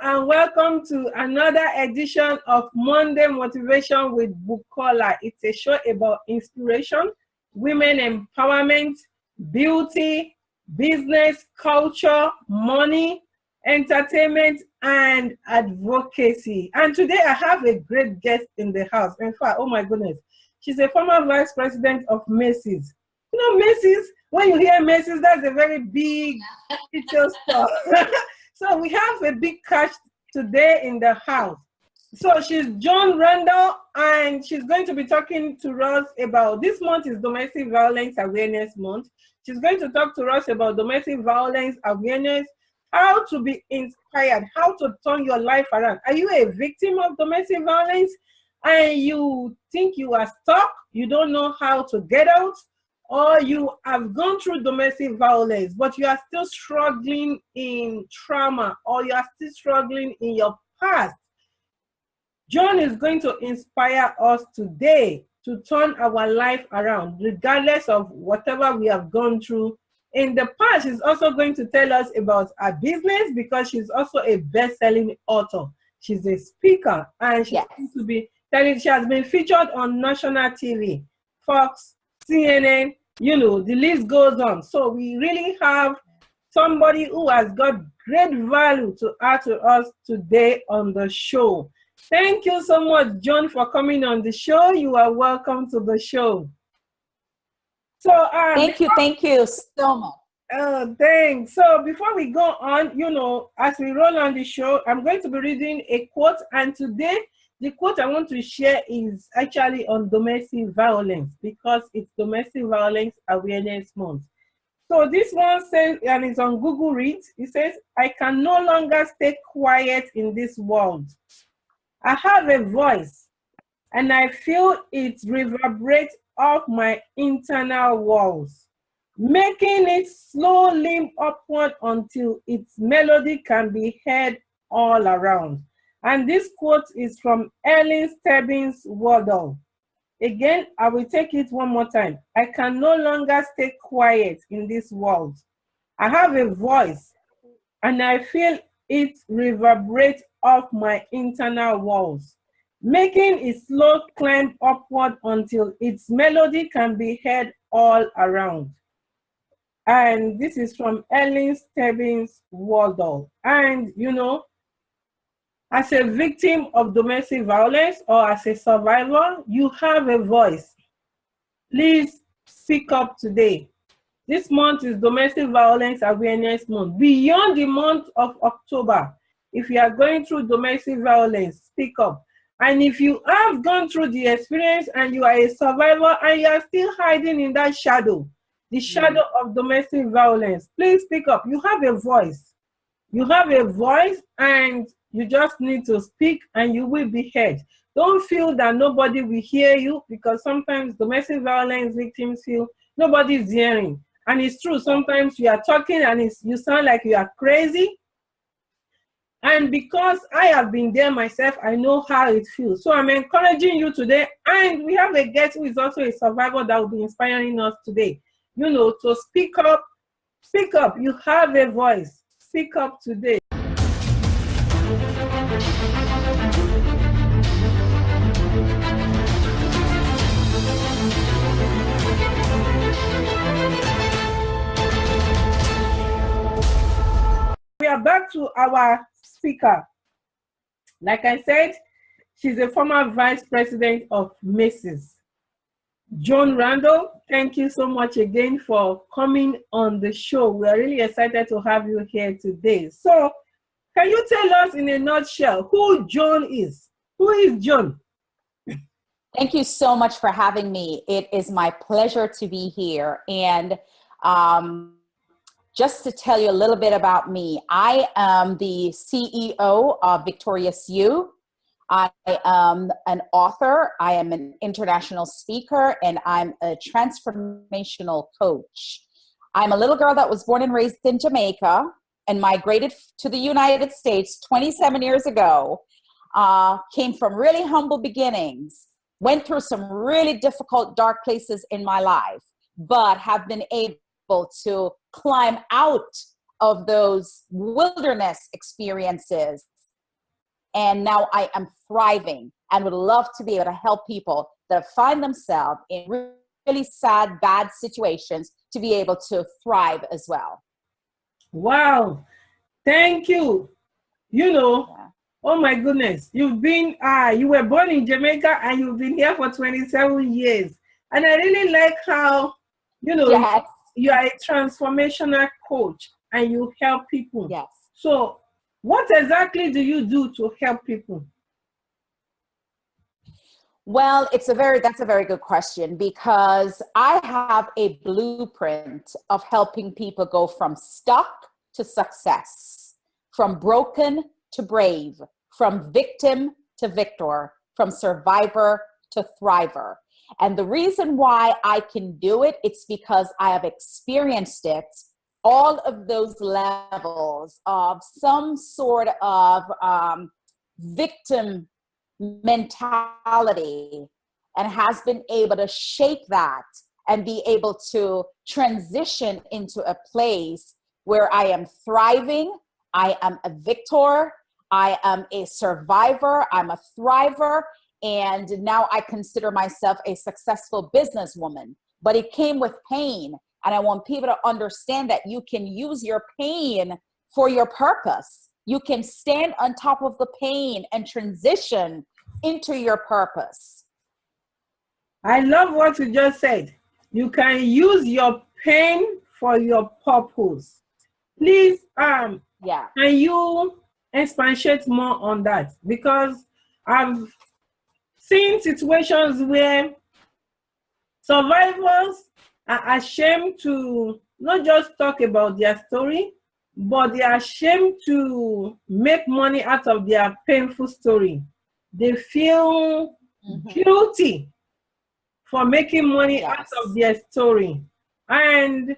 and welcome to another edition of Monday Motivation with Bukola. It's a show about inspiration, women empowerment, beauty, business, culture, money, entertainment, and advocacy. And today I have a great guest in the house. In fact, oh my goodness, she's a former vice president of Macy's. You know, Macy's, when you hear Macy's, that's a very big retail store. So we have a big catch today in the house. So she's Joan Randall, and she's going to be talking to us about, this month is Domestic Violence Awareness Month. She's going to talk to us about domestic violence awareness, how to be inspired, how to turn your life around. Are you a victim of domestic violence and you think you are stuck, you don't know how to get out? Or you have gone through domestic violence, but you are still struggling in trauma, or you are still struggling in your past. John is going to inspire us today to turn our life around, regardless of whatever we have gone through in the past. She's also going to tell us about her business, because she's also a best-selling author. She's a speaker, and she's going to be telling, she has been featured on national TV, Fox, CNN, you know, the list goes on. So we really have somebody who has got great value to add to us today on the show. Thank you so much, John, for coming on the show. You are welcome to the show. So thank you so much. Oh, thanks. So before we go on, you know, as we roll on the show, I'm going to be reading a quote, and today the quote I want to share is actually on domestic violence, because it's Domestic Violence Awareness Month. So this one says, and it's on Google Reads, it says, "I can no longer stay quiet in this world. I have a voice, and I feel it reverberate off my internal walls, making it slow limp upward until its melody can be heard all around." And this quote is from Ellen Stebbins Wardle. Again, I will take it one more time. "I can no longer stay quiet in this world. I have a voice, and I feel it reverberate off my internal walls, making a slow climb upward until its melody can be heard all around." And this is from Ellen Stebbins Wardle. And you know, as a victim of domestic violence or as a survivor, you have a voice. Please speak up today. This month is Domestic Violence Awareness Month. Beyond the month of October, if you are going through domestic violence, speak up. And if you have gone through the experience and you are a survivor and you are still hiding in that shadow, the shadow of domestic violence, please speak up. You have a voice. You have a voice, and you just need to speak and you will be heard. Don't feel that nobody will hear you, because sometimes domestic violence victims feel nobody's hearing. And it's true, sometimes you are talking and you sound like you are crazy. And because I have been there myself, I know how it feels. So I'm encouraging you today, and we have a guest who is also a survivor that will be inspiring us today. You know, to speak up. Speak up. You have a voice. Speak up today. We are back to our speaker. Like I said, she's a former vice president of Macy's. Joan Randall, thank you so much again for coming on the show. We are really excited to have you here today. So, can you tell us in a nutshell who Joan is? Who is Joan? Thank you so much for having me. It is my pleasure to be here. And just to tell you a little bit about me, I am the CEO of Victorious You. I am an author, I am an international speaker, and I'm a transformational coach. I'm a little girl that was born and raised in Jamaica and migrated to the United States 27 years ago. Came from really humble beginnings, went through some really difficult, dark places in my life, but have been able to climb out of those wilderness experiences And now I am thriving and would love to be able to help people that find themselves in really sad, bad situations to be able to thrive as well. Wow. Thank you. You know, Yeah. oh my goodness, you were born in Jamaica and you've been here for 27 years. And I really like how, Yes. you are a transformational coach and you help people. Yes. So what exactly do you do to help people? Well, that's a very good question, because I have a blueprint of helping people go from stuck to success, from broken to brave, from victim to victor, from survivor to thriver. And the reason why I can do it, it's because I have experienced it, all of those levels of some sort of victim mentality, and has been able to shake that and be able to transition into a place where I am thriving, I am a victor, I am a survivor, I'm a thriver, and now I consider myself a successful businesswoman. But it came with pain, and I want people to understand that you can use your pain for your purpose. You can stand on top of the pain and transition into your purpose. I love what you just said. You can use your pain for your purpose. Please, can you expatiate more on that? Because I've seen situations where survivors are ashamed to not just talk about their story, but they are ashamed to make money out of their painful story. They feel guilty for making money out of their story. And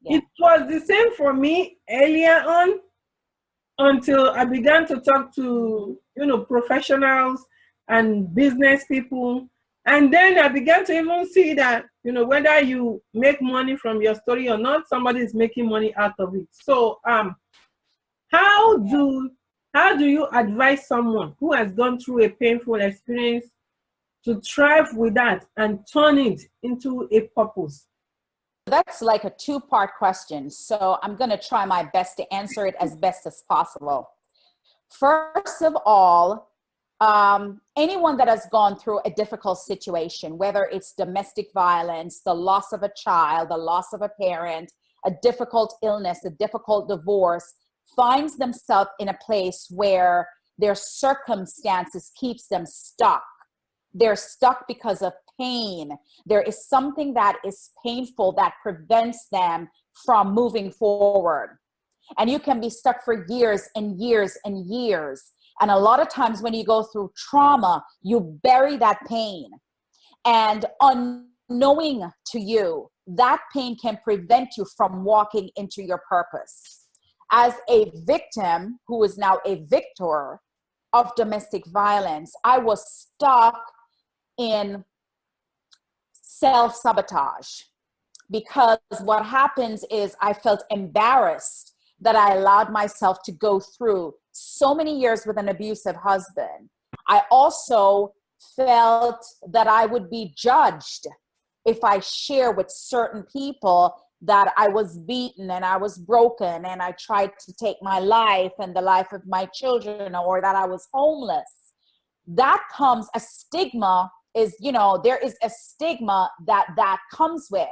it was the same for me earlier on, until I began to talk to, professionals and business people. And then I began to even see that, whether you make money from your story or not, somebody is making money out of it. So how do you advise someone who has gone through a painful experience to thrive with that and turn it into a purpose? That's like a two-part question. So I'm going to try my best to answer it as best as possible. First of all, anyone that has gone through a difficult situation, whether it's domestic violence, the loss of a child, the loss of a parent, a difficult illness, a difficult divorce, finds themselves in a place where their circumstances keeps them stuck. They're stuck because of pain. There is something that is painful that prevents them from moving forward. And you can be stuck for years and years and years. And a lot of times when you go through trauma, you bury that pain. And unknowing to you, that pain can prevent you from walking into your purpose. As a victim who is now a victor of domestic violence, I was stuck in self-sabotage, because what happens is I felt embarrassed that I allowed myself to go through so many years with an abusive husband. I also felt that I would be judged if I share with certain people that I was beaten and I was broken and I tried to take my life and the life of my children, or that I was homeless. That comes, a stigma is, there is a stigma that comes with,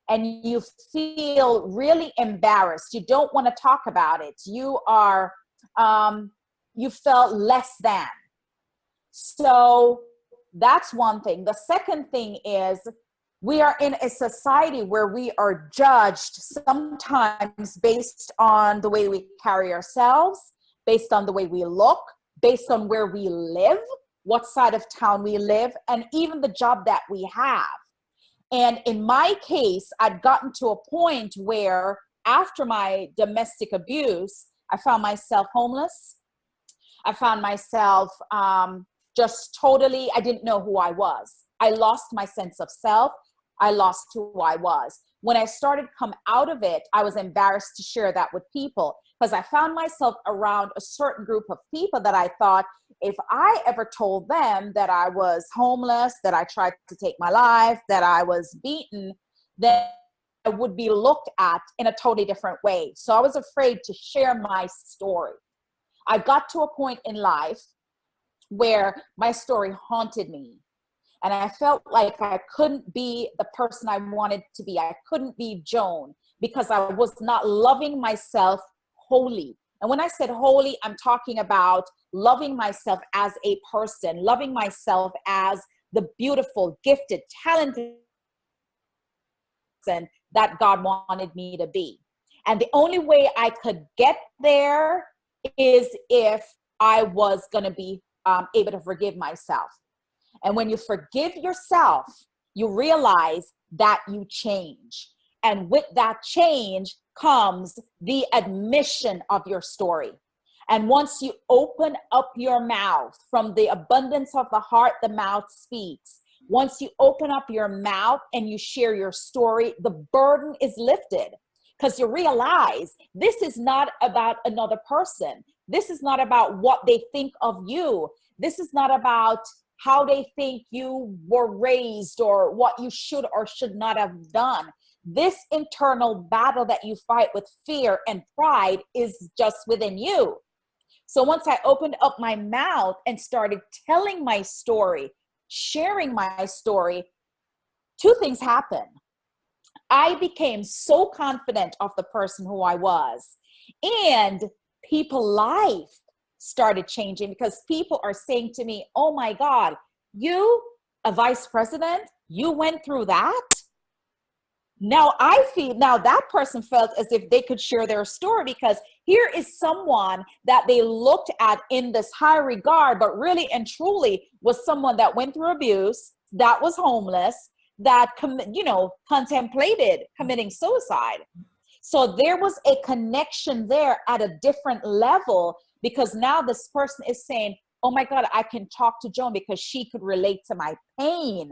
and you feel really embarrassed. You don't want to talk about it. You are, you felt less than. So that's one thing. The second thing is, we are in a society where we are judged sometimes based on the way we carry ourselves, based on the way we look, based on where we live, what side of town we live, and even the job that we have. And in my case, I'd gotten to a point where after my domestic abuse, I found myself homeless. I found myself just totally, I didn't know who I was. I lost my sense of self. I lost who I was. When I started come out of it, I was embarrassed to share that with people because I found myself around a certain group of people that I thought if I ever told them that I was homeless, that I tried to take my life, that I was beaten, then I would be looked at in a totally different way. So I was afraid to share my story. I got to a point in life where my story haunted me. And I felt like I couldn't be the person I wanted to be. I couldn't be Joan because I was not loving myself wholly. And when I said wholly, I'm talking about loving myself as a person, loving myself as the beautiful, gifted, talented person that God wanted me to be. And the only way I could get there is if I was going to be able to forgive myself. And when you forgive yourself, you realize that you change. And with that change comes the admission of your story. And once you open up your mouth, from the abundance of the heart, the mouth speaks. Once you open up your mouth and you share your story, the burden is lifted because you realize this is not about another person. This is not about what they think of you. This is not about how they think you were raised or what you should or should not have done. This internal battle that you fight with fear and pride is just within you. So once I opened up my mouth and started telling my story, sharing my story, two things happened. I became so confident of the person who I was, and people's life started changing because people are saying to me, oh my God, you, a vice president, you went through that? Now that person felt as if they could share their story because here is someone that they looked at in this high regard, but really and truly was someone that went through abuse, that was homeless, that, contemplated committing suicide. So there was a connection there at a different level because now this person is saying, oh my God, I can talk to Joan because she could relate to my pain,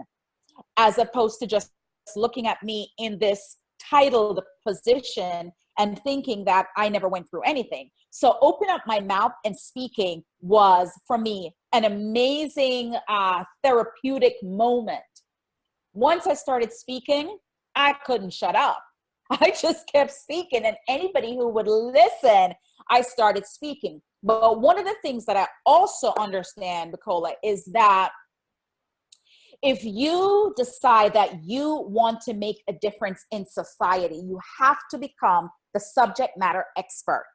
as opposed to just looking at me in this titled position and thinking that I never went through anything. So open up my mouth and speaking was, for me, an amazing therapeutic moment. Once I started speaking, I couldn't shut up. I just kept speaking, and anybody who would listen, I started speaking. But one of the things that I also understand, Bukola, is that if you decide that you want to make a difference in society, you have to become the subject matter expert,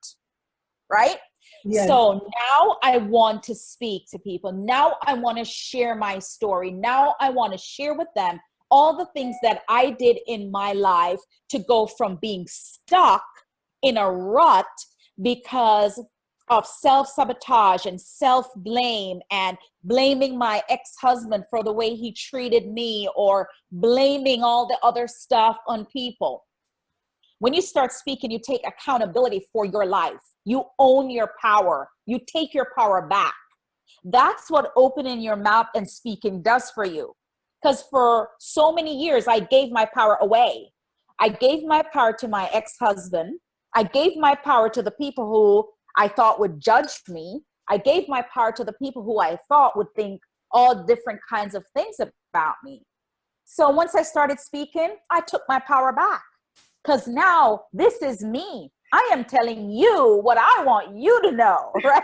right? Yes. So now I want to speak to people. Now I want to share my story. Now I want to share with them all the things that I did in my life to go from being stuck in a rut because of self-sabotage and self-blame and blaming my ex-husband for the way he treated me or blaming all the other stuff on people. When you start speaking, you take accountability for your life. You own your power. You take your power back. That's what opening your mouth and speaking does for you. Because for so many years, I gave my power away. I gave my power to my ex-husband. I gave my power to the people who I thought would judge me. I gave my power to the people who I thought would think all different kinds of things about me. So once I started speaking, I took my power back. Because now this is me. I am telling you what I want you to know, right?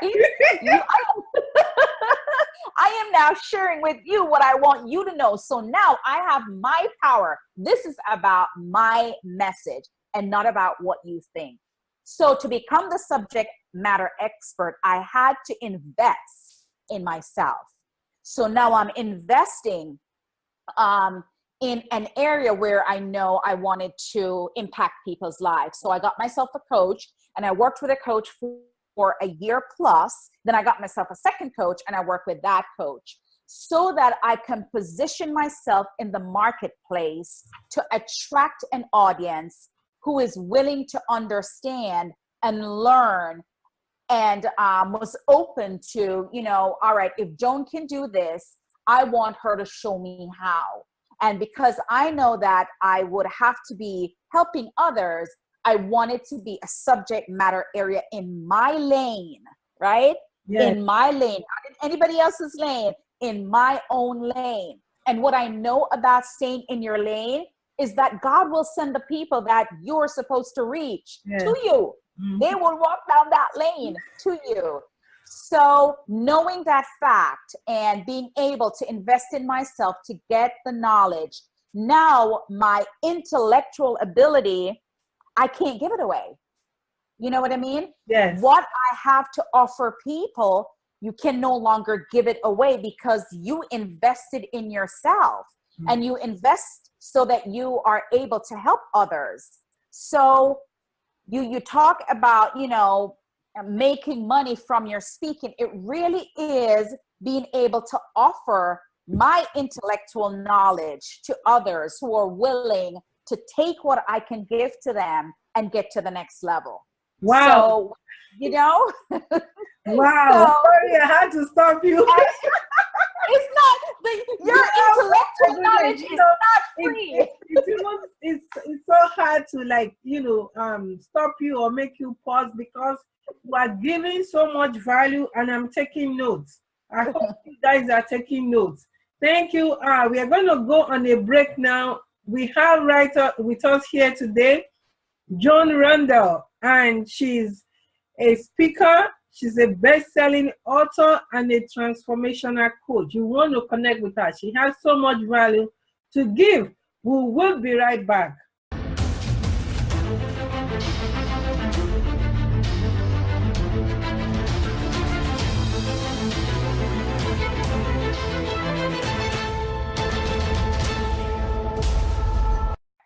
I am now sharing with you what I want you to know. So now I have my power. This is about my message and not about what you think. So to become the subject matter expert, I had to invest in myself. So now I'm investing in an area where I know I wanted to impact people's lives. So I got myself a coach, and I worked with a coach for a year plus. Then I got myself a second coach, and I worked with that coach so that I can position myself in the marketplace to attract an audience who is willing to understand and learn and was open to, all right, if Joan can do this, I want her to show me how. And because I know that I would have to be helping others, I want it to be a subject matter area in my lane, right? Yes. In my lane, not in anybody else's lane, in my own lane. And what I know about staying in your lane is that God will send the people that you're supposed to reach to you. Mm-hmm. They will walk down that lane to you. So knowing that fact and being able to invest in myself to get the knowledge, now my intellectual ability, I can't give it away. You know what I mean? Yes. What I have to offer people, you can no longer give it away because you invested in yourself, and you invest so that you are able to help others. So you talk about, making money from your speaking. It really is being able to offer my intellectual knowledge to others who are willing to take what I can give to them and get to the next level. Wow. So, Wow. Sorry, I had to stop you. It's not, your intellectual knowledge is not free. It's so hard to stop you or make you pause, because you are giving so much value, and I'm taking notes. I hope you guys are taking notes. Thank you. We are going to go on a break now. We have writer with us here today, Joan Randall, and she's a speaker. She's a best-selling author and a transformational coach. You want to connect with her. She has so much value to give. We will be right back.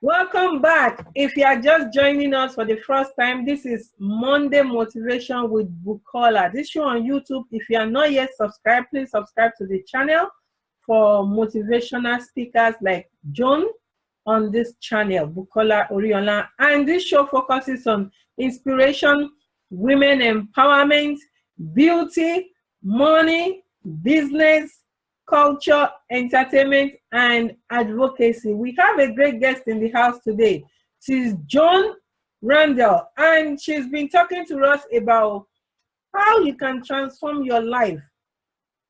Welcome back. If you are just joining us for the first time, this is Monday Motivation with Bukola. This show on YouTube. If you are not yet subscribed, please subscribe to the channel for motivational speakers like Joan on this channel, Bukola, Oriola. And this show focuses on inspiration, women empowerment, beauty, money, business, culture, entertainment, and advocacy. We have a great guest in the house today. She's Joan Randall, and she's been talking to us about how you can transform your life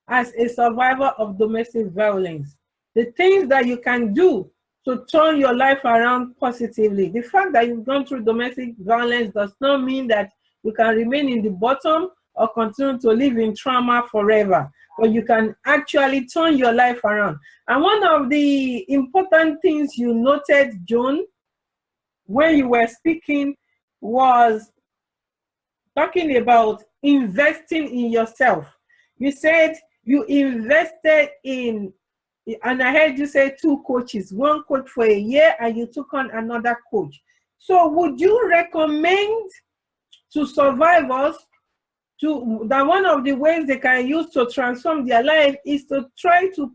as a survivor of domestic violence. The things that you can do to turn your life around positively. The fact that you've gone through domestic violence does not mean that you can remain in the bottom or continue to live in trauma forever. But you can actually turn your life around. And one of the important things you noted, Joan, when you were speaking, was talking about investing in yourself. You said you invested in, and I heard you say 2 coaches, 1 coach for a year, and you took on another coach. So would you recommend to survivors that one of the ways they can use to transform their life is to try to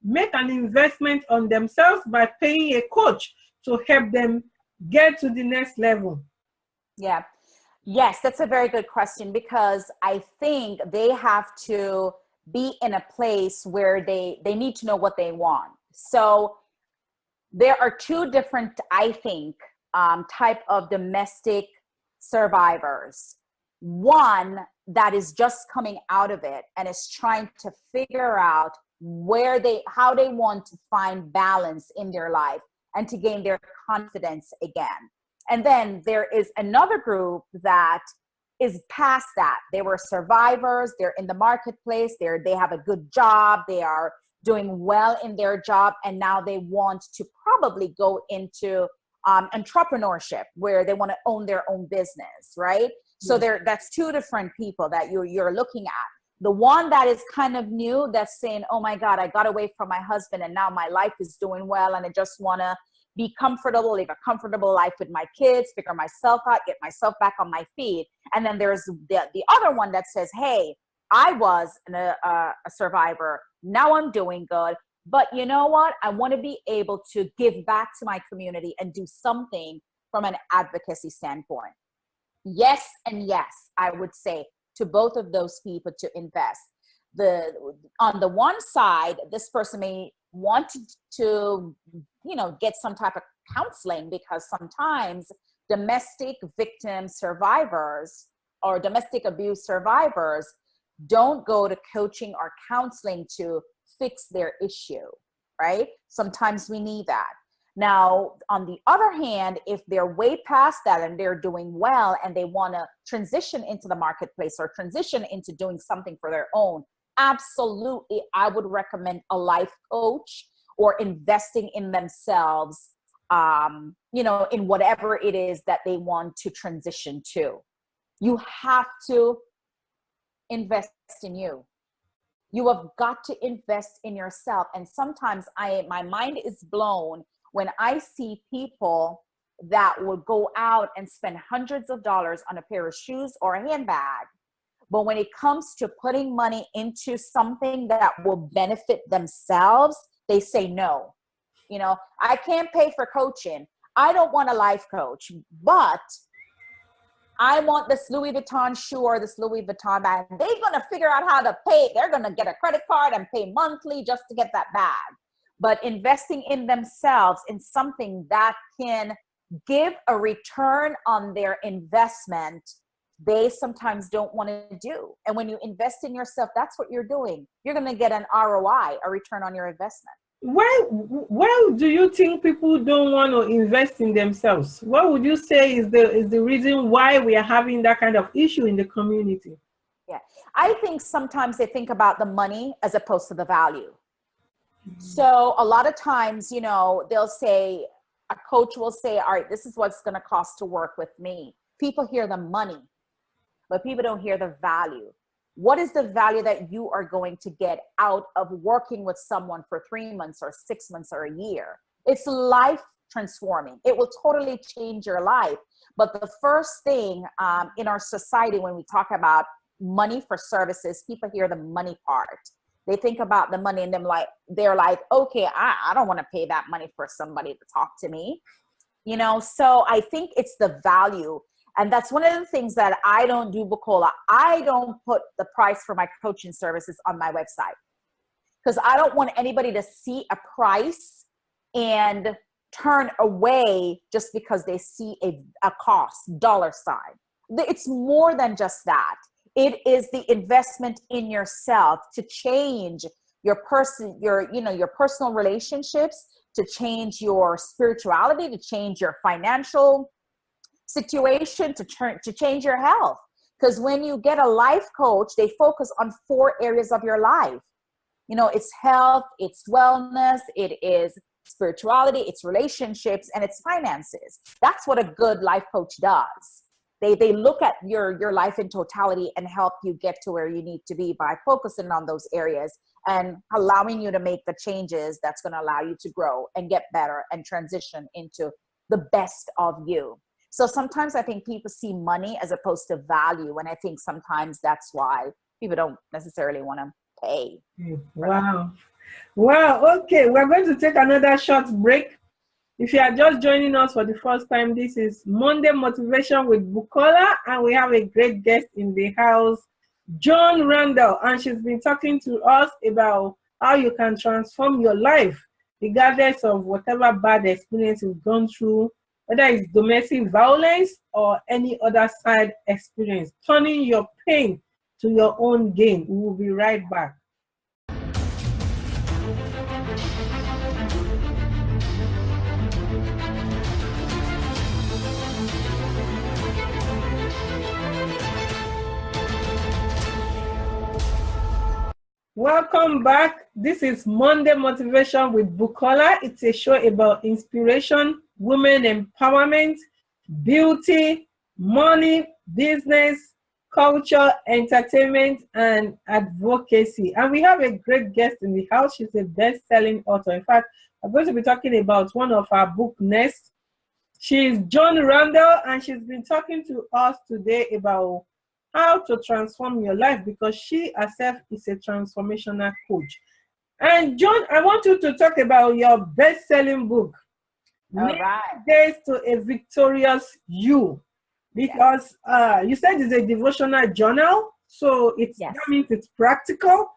make an investment on themselves by paying a coach to help them get to the next level? Yeah. Yes, that's a very good question, because I think they have to be in a place where they need to know what they want. So there are 2 different, I think, type of domestic survivors. One that is just coming out of it and is trying to figure out how they want to find balance in their life and to gain their confidence again. And then there is another group that is past that. They were survivors. They're in the marketplace. They have a good job. They are doing well in their job. And now they want to probably go into entrepreneurship, where they want to own their own business, right? So that's 2 different people that you're looking at. The one that is kind of new, that's saying, oh my God, I got away from my husband and now my life is doing well, and I just want to be comfortable, live a comfortable life with my kids, figure myself out, get myself back on my feet. And then there's the other one that says, hey, I was a survivor. Now I'm doing good. But you know what? I want to be able to give back to my community and do something from an advocacy standpoint. Yes and yes, I would say to both of those people to invest. On the one side, this person may wanted to, get some type of counseling, because sometimes domestic victim survivors or domestic abuse survivors don't go to coaching or counseling to fix their issue, right? Sometimes we need that. Now, on the other hand, if they're way past that and they're doing well and they want to transition into the marketplace or transition into doing something for their own, absolutely, I would recommend a life coach or investing in themselves, in whatever it is that they want to transition to. You have to invest in you. You have got to invest in yourself. And sometimes my mind is blown when I see people that will go out and spend hundreds of dollars on a pair of shoes or a handbag. But when it comes to putting money into something that will benefit themselves, they say no. I can't pay for coaching. I don't want a life coach, but I want this Louis Vuitton shoe or this Louis Vuitton bag. They're going to figure out how to pay. They're going to get a credit card and pay monthly just to get that bag. But investing in themselves in something that can give a return on their investment, they sometimes don't want to do. And when you invest in yourself, that's what you're doing. You're going to get an ROI, a return on your investment. Why do you think people don't want to invest in themselves? What would you say is the reason why we are having that kind of issue in the community? Yeah, I think sometimes they think about the money as opposed to the value. So a lot of times, they'll say, a coach will say, all right, this is what's going to cost to work with me. People hear the money, but people don't hear the value. What is the value that you are going to get out of working with someone for 3 months or 6 months or a year? It's life transforming. It will totally change your life. But the first thing in our society, when we talk about money for services, people hear the money part. They think about the money and they're like, okay, I don't want to pay that money for somebody to talk to me. So I think it's the value. And that's one of the things that I don't do, Bukola. I don't put the price for my coaching services on my website because I don't want anybody to see a price and turn away just because they see a cost, $sign. It's more than just that. It is the investment in yourself to change your personal relationships, to change your spirituality, to change your financial situation, to change your health. Because when you get a life coach, they focus on 4 areas of your life. It's health, it's wellness, it is spirituality, it's relationships, and it's finances. That's what a good life coach does. They look at your life in totality and help you get to where you need to be by focusing on those areas and allowing you to make the changes that's going to allow you to grow and get better and transition into the best of you. So sometimes I think people see money as opposed to value. And I think sometimes that's why people don't necessarily want to pay. Wow. Okay. We're going to take another short break. If you are just joining us for the first time, this is Monday Motivation with Bukola, and we have a great guest in the house, Joan Randall, and she's been talking to us about how you can transform your life regardless of whatever bad experience you've gone through, whether it's domestic violence or any other side experience, turning your pain to your own gain. We will be right back. Welcome back. This is Monday Motivation with Bukola. It's a show about inspiration, women empowerment, beauty, money, business, culture, entertainment, and advocacy. And we have a great guest in the house. She's a best-selling author. In fact, I'm going to be talking about one of her book next. She's Joan Randall, and she's been talking to us today about how to transform your life because she herself is a transformational coach. And Joan, I want you to talk about your best-selling book, All right. Days to a Victorious You, because you said it's a devotional journal, so that means it's practical.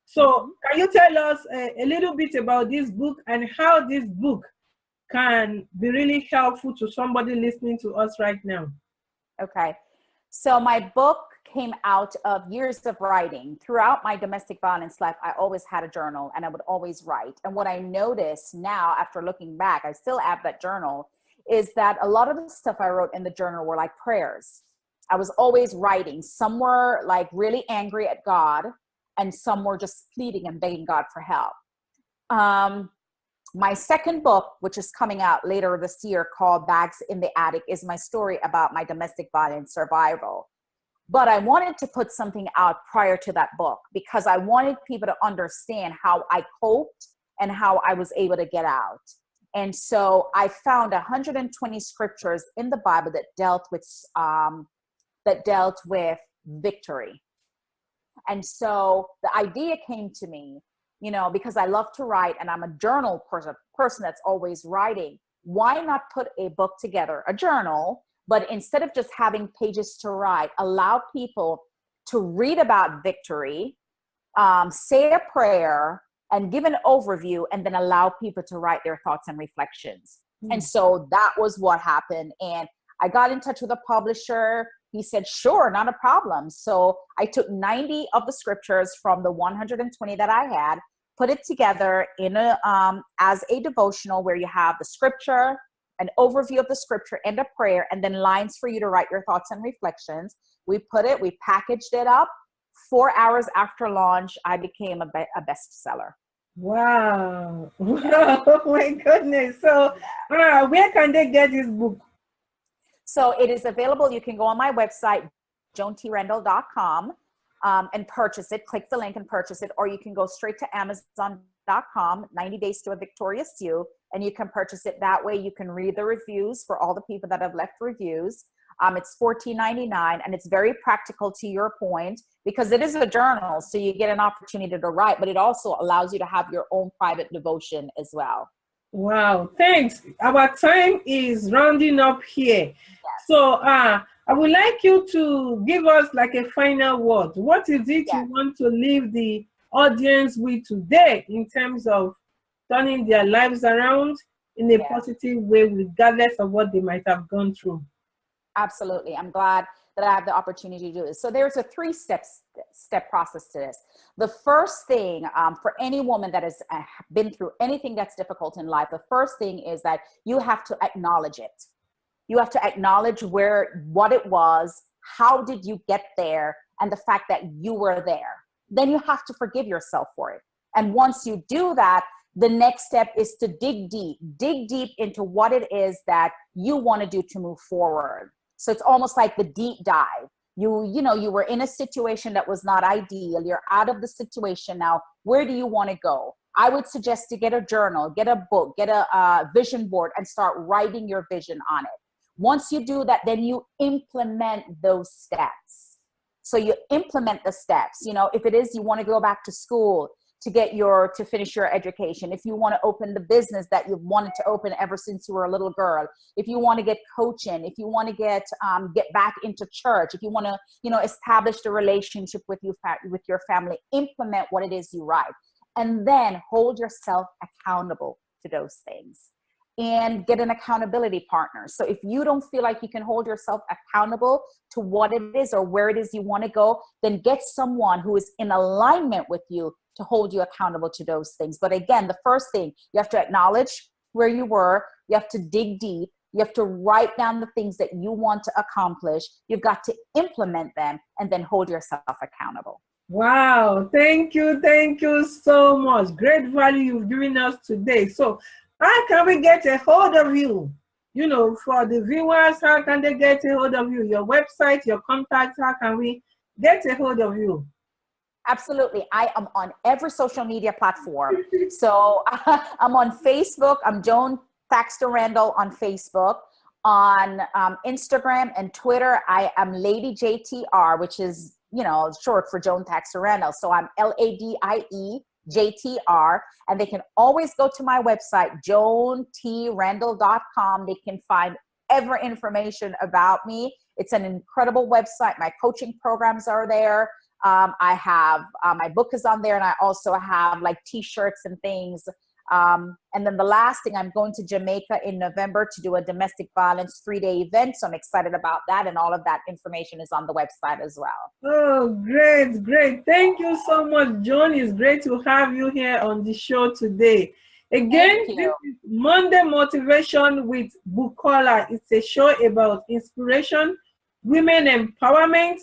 So can you tell us a little bit about this book and how this book can be really helpful to somebody listening to us right now? Okay. So my book came out of years of writing. Throughout my domestic violence life, I always had a journal and I would always write. And what I noticed now, after looking back, I still have that journal, is that a lot of the stuff I wrote in the journal were like prayers. I was always writing. Some were like really angry at God, and some were just pleading and begging God for help. My second book, which is coming out later this year, called Bags in the Attic, is my story about my domestic violence survival. But I wanted to put something out prior to that book because I wanted people to understand how I coped and how I was able to get out. And so I found 120 scriptures in the Bible that dealt with victory. And so the idea came to me, you know, because I love to write and I'm a journal person that's always writing. Why not put a book together, a journal, but instead of just having pages to write, allow people to read about victory, say a prayer, and give an overview, and then allow people to write their thoughts and reflections. And so that was what happened. And I got in touch with a publisher. He said, sure, not a problem. So I took 90 of the scriptures from the 120 that I had, put it together in as a devotional where you have the scripture, an overview of the scripture and a prayer, and then lines for you to write your thoughts and reflections. We packaged it up. 4 hours after launch, I became a bestseller. Wow. Oh my goodness. So where can they get this book? So it is available. You can go on my website, joantrandall.com, and purchase it. Click the link and purchase it. Or you can go straight to amazon.com, 90 Days to a Victorious You, and you can purchase it that way. You can read the reviews for all the people that have left reviews. It's $14.99, and it's very practical, to your point, because it is a journal. So you get an opportunity to write, but it also allows you to have your own private devotion as well. Wow, thanks. Our time is rounding up here. Yes. So I would like you to give us like a final word. What is it you want to leave the audience with today in terms of turning their lives around in a positive way, regardless of what they might have gone through? Absolutely. I'm glad that I have the opportunity to do this. So there's a three-step process to this. The first thing for any woman that has been through anything that's difficult in life, the first thing is that you have to acknowledge it. You have to acknowledge what it was, how did you get there, and the fact that you were there. Then you have to forgive yourself for it. And once you do that, the next step is to dig deep into what it is that you want to do to move forward. So it's almost like the deep dive. You were in a situation that was not ideal. You're out of the situation now. Where do you want to go? I would suggest to get a journal, get a book, get a vision board, and start writing your vision on it. Once you do that, then you implement those steps. So you implement the steps. You know, if it is you want to go back to school to finish your education, if you want to open the business that you've wanted to open ever since you were a little girl, if you want to get coaching, if you want to get back into church, if you want to, establish the relationship with your family, implement what it is you write, and then hold yourself accountable to those things. And get an accountability partner. So if you don't feel like you can hold yourself accountable to what it is or where it is you want to go, then get someone who is in alignment with you to hold you accountable to those things. But again, the first thing, you have to acknowledge where you were. You have to dig deep. You have to write down the things that you want to accomplish. You've got to implement them and then hold yourself accountable. Wow. Thank you so much. Great value you've given us today. So how can we get a hold of you? For the viewers, how can they get a hold of you? Your website, your contacts, how can we get a hold of you? Absolutely. I am on every social media platform. So I'm on Facebook. I'm Joan Randall on Facebook. On Instagram and Twitter, I am Lady JTR, which is, short for Joan Randall. So I'm LADIE.JTR, and they can always go to my website, joantrandall.com. They can find every information about me. It's an incredible website. My coaching programs are there. I have my book is on there, and I also have like t-shirts and things. And then the last thing, I'm going to Jamaica in November to do a domestic violence 3-day event. So I'm excited about that. And all of that information is on the website as well. Oh, great, great. Thank you so much, Joan. It's great to have you here on the show today. Again, this is Monday Motivation with Bukola. It's a show about inspiration, women empowerment,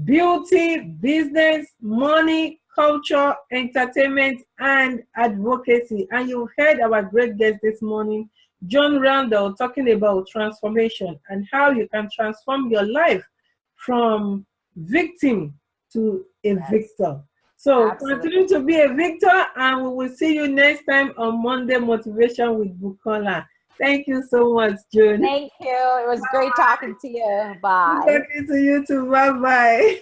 beauty, business, money, culture, entertainment, and advocacy. And you heard our great guest this morning, Joan Randall, talking about transformation and how you can transform your life from victim to a victor. So continue to be a victor, and we will see you next time on Monday Motivation with Bukola. Thank you so much, Joan. Thank you. It was great talking to you. Bye. Talking to you too. Bye-bye.